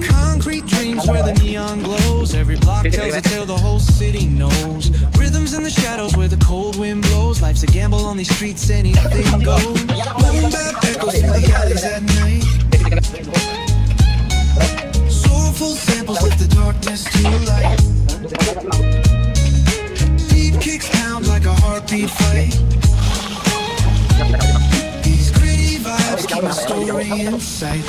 Concrete dreams where the neon glows. Every block tells a tale the whole city knows. Rhythms in the shadows where the cold wind blows. Life's a gamble on these streets, anything goes. Boom bap echoes through the alleys at night. Soulful samples lift the darkness to light. Deep kicks pound like a heartbeat fight. These gritty vibes keep my story in sight.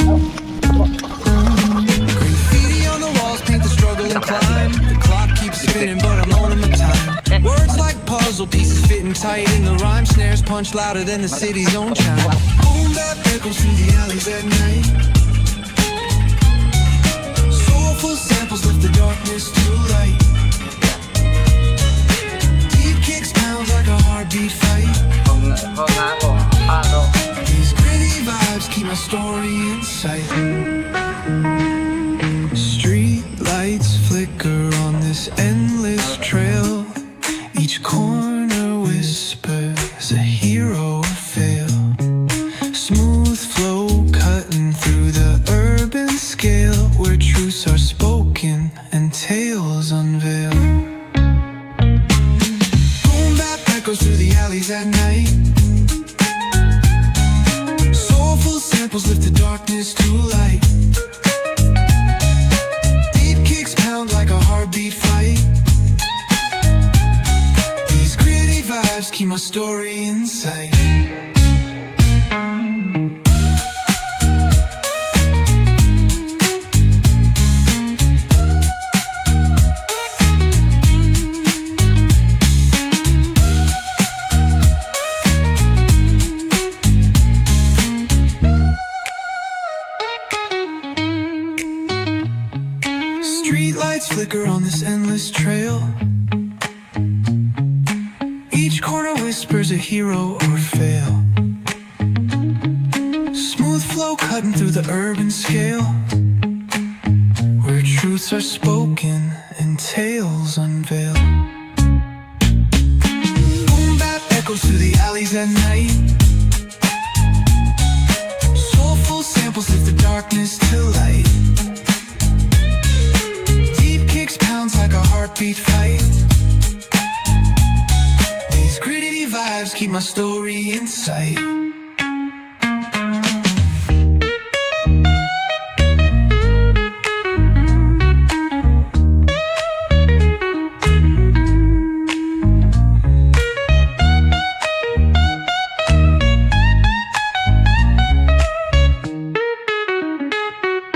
Graffiti on the walls paint the struggle and climb. The clock keeps spinning but I'm owning my time. Words like puzzle pieces fitting tight in the rhyme. Snares punch louder than the city's own chime. Boom bap echoes through the alleys at night. Soulful samples lift the darkness to light. Deep kicks pound like a heartbeat fight. These gritty vibes keep my story in sight. Street lights flicker on this endless trail. Each corner whispers a hero fail. Smooth flow cutting through the urban scale, where truths are spoken and tales unveil. Boom bap echoes through the alleys at night. Soulful samples lift the darkness to light. Deep kicks pound like a heartbeat fight. These gritty vibes keep my story in sight. Street lights flicker on this endless trail. Each corner whispers a hero or fail. Smooth flow cutting through the urban scale, where truths are spoken and tales unveil. Boom bap echoes through the alleys at night. Soulful samples lift the darkness to light. Pounds like a heartbeat fight. These gritty vibes keep my story in sight.